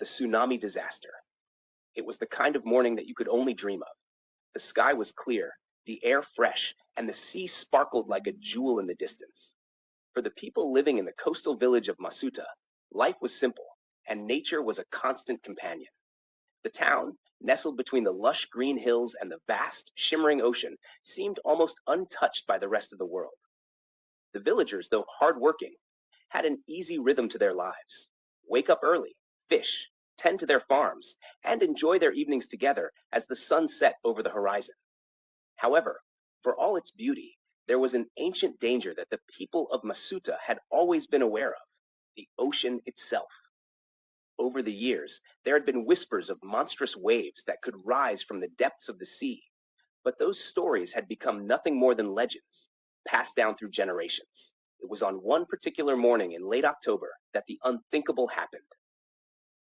the tsunami disaster. It was the kind of morning that you could only dream of. The sky was clear, the air fresh, and the sea sparkled like a jewel in the distance. For the people living in the coastal village of Masuta, life was simple, and nature was a constant companion. The town, nestled between the lush green hills and the vast, shimmering ocean, seemed almost untouched by the rest of the world. The villagers, though hard-working, had an easy rhythm to their lives. Wake up early, fish, tend to their farms, and enjoy their evenings together as the sun set over the horizon. However, for all its beauty, there was an ancient danger that the people of Masuta had always been aware of: the ocean itself. Over the years, there had been whispers of monstrous waves that could rise from the depths of the sea, but those stories had become nothing more than legends, passed down through generations. It was on one particular morning in late October that the unthinkable happened: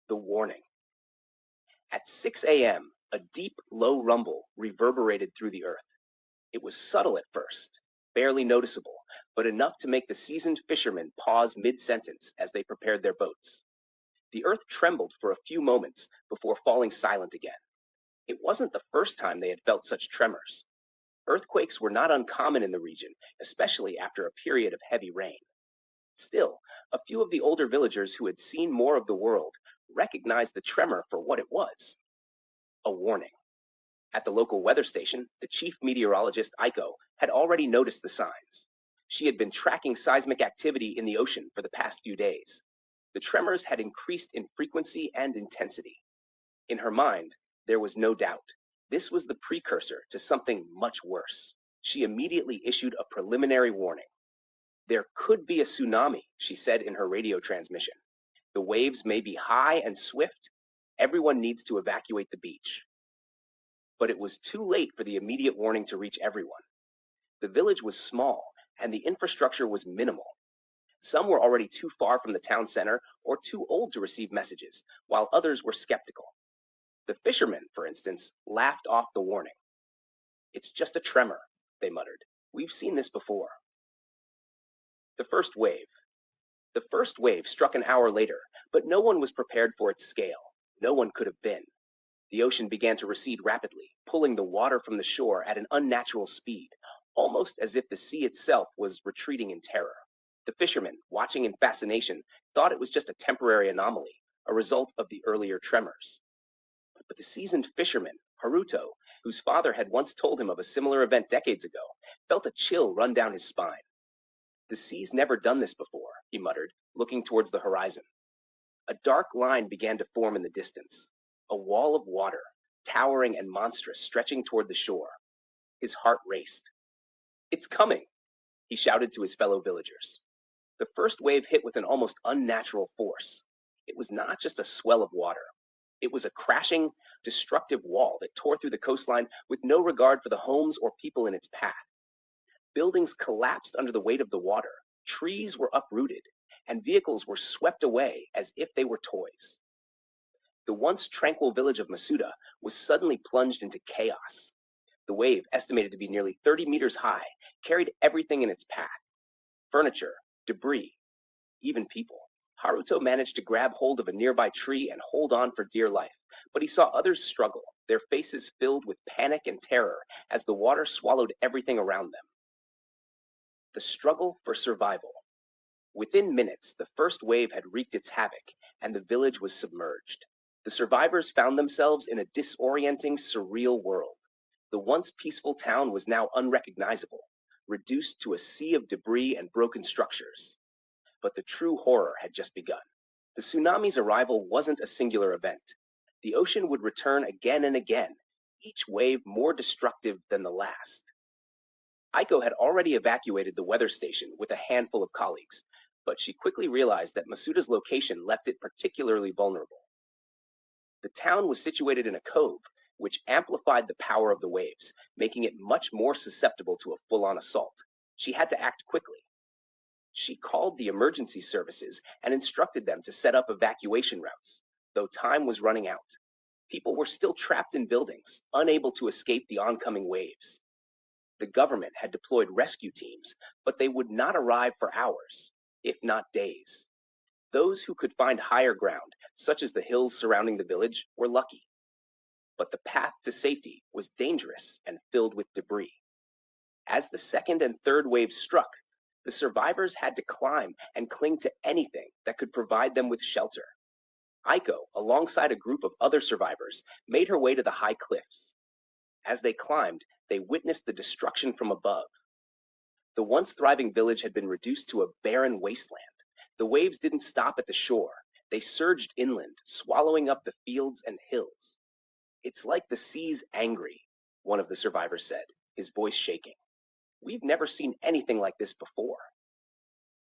the warning. At 6 a.m., a deep, low rumble reverberated through the earth. It was subtle at first, barely noticeable, but enough to make the seasoned fishermen pause mid-sentence as they prepared their boats. The earth trembled for a few moments before falling silent again. It wasn't the first time they had felt such tremors. Earthquakes were not uncommon in the region, especially after a period of heavy rain. Still, a few of the older villagers who had seen more of the world recognized the tremor for what it was: a warning. At the local weather station, the chief meteorologist, Aiko, had already noticed the signs. She had been tracking seismic activity in the ocean for the past few days. The tremors had increased in frequency and intensity. In her mind, there was no doubt. This was the precursor to something much worse. She immediately issued a preliminary warning. "There could be a tsunami," she said in her radio transmission. "The waves may be high and swift. Everyone needs to evacuate the beach." But it was too late for the immediate warning to reach everyone. The village was small, and the infrastructure was minimal. Some were already too far from the town center or too old to receive messages, while others were skeptical. The fishermen, for instance, laughed off the warning. "It's just a tremor," they muttered. "We've seen this before." The first wave. The first wave struck an hour later, but no one was prepared for its scale. No one could have been. The ocean began to recede rapidly, pulling the water from the shore at an unnatural speed, almost as if the sea itself was retreating in terror. The fishermen, watching in fascination, thought it was just a temporary anomaly, a result of the earlier tremors. But the seasoned fisherman, Haruto, whose father had once told him of a similar event decades ago, felt a chill run down his spine. "The sea's never done this before," he muttered, looking towards the horizon. A dark line began to form in the distance, a wall of water, towering and monstrous, stretching toward the shore. His heart raced. "It's coming!" he shouted to his fellow villagers. The first wave hit with an almost unnatural force. It was not just a swell of water. It was a crashing, destructive wall that tore through the coastline with no regard for the homes or people in its path. Buildings collapsed under the weight of the water, trees were uprooted, and vehicles were swept away as if they were toys. The once tranquil village of Masuda was suddenly plunged into chaos. The wave, estimated to be nearly 30 meters high, carried everything in its path: furniture, debris, even people. Haruto managed to grab hold of a nearby tree and hold on for dear life, but he saw others struggle, their faces filled with panic and terror as the water swallowed everything around them. The struggle for survival. Within minutes, the first wave had wreaked its havoc, and the village was submerged. The survivors found themselves in a disorienting, surreal world. The once peaceful town was now unrecognizable, reduced to a sea of debris and broken structures. But the true horror had just begun. The tsunami's arrival wasn't a singular event. The ocean would return again and again, each wave more destructive than the last. Aiko had already evacuated the weather station with a handful of colleagues, but she quickly realized that Masuda's location left it particularly vulnerable. The town was situated in a cove, which amplified the power of the waves, making it much more susceptible to a full-on assault. She had to act quickly. She called the emergency services and instructed them to set up evacuation routes, though time was running out. People were still trapped in buildings, unable to escape the oncoming waves. The government had deployed rescue teams, but they would not arrive for hours, if not days. Those who could find higher ground such as the hills surrounding the village, were lucky. But the path to safety was dangerous and filled with debris. As the second and third waves struck, the survivors had to climb and cling to anything that could provide them with shelter. Aiko, alongside a group of other survivors, made her way to the high cliffs. As they climbed, they witnessed the destruction from above. The once thriving village had been reduced to a barren wasteland. The waves didn't stop at the shore. They surged inland, swallowing up the fields and hills. "It's like the sea's angry," one of the survivors said, his voice shaking. "We've never seen anything like this before."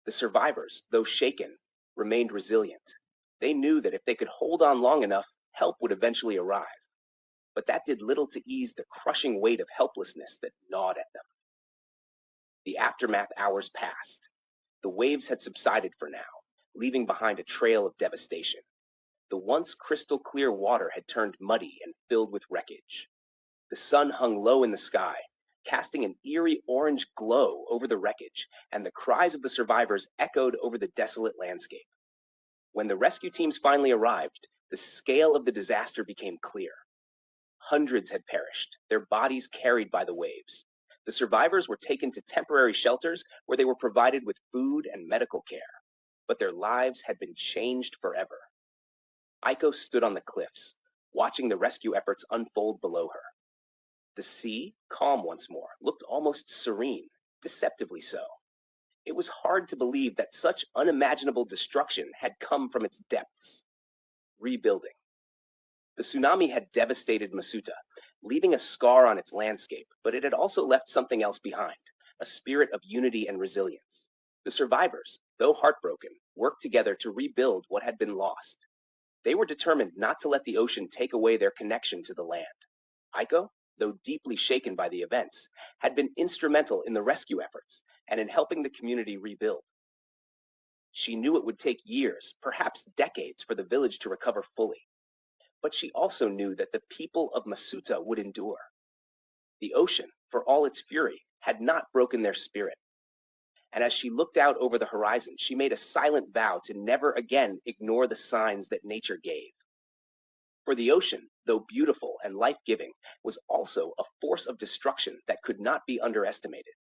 The survivors, though shaken, remained resilient. They knew that if they could hold on long enough, help would eventually arrive. But that did little to ease the crushing weight of helplessness that gnawed at them. The aftermath hours passed. The waves had subsided for now, leaving behind a trail of devastation. The once crystal clear water had turned muddy and filled with wreckage. The sun hung low in the sky, casting an eerie orange glow over the wreckage, and the cries of the survivors echoed over the desolate landscape. When the rescue teams finally arrived, the scale of the disaster became clear. Hundreds had perished, their bodies carried by the waves. The survivors were taken to temporary shelters where they were provided with food and medical care, but their lives had been changed forever. Aiko stood on the cliffs, watching the rescue efforts unfold below her. The sea, calm once more, looked almost serene, deceptively so. It was hard to believe that such unimaginable destruction had come from its depths. Rebuilding. The tsunami had devastated Masuta, leaving a scar on its landscape, but it had also left something else behind, a spirit of unity and resilience. The survivors, though heartbroken, worked together to rebuild what had been lost. They were determined not to let the ocean take away their connection to the land. Aiko, though deeply shaken by the events, had been instrumental in the rescue efforts and in helping the community rebuild. She knew it would take years, perhaps decades, for the village to recover fully. But she also knew that the people of Masuta would endure. The ocean, for all its fury, had not broken their spirit. And as she looked out over the horizon, she made a silent vow to never again ignore the signs that nature gave. For the ocean, though beautiful and life-giving, was also a force of destruction that could not be underestimated.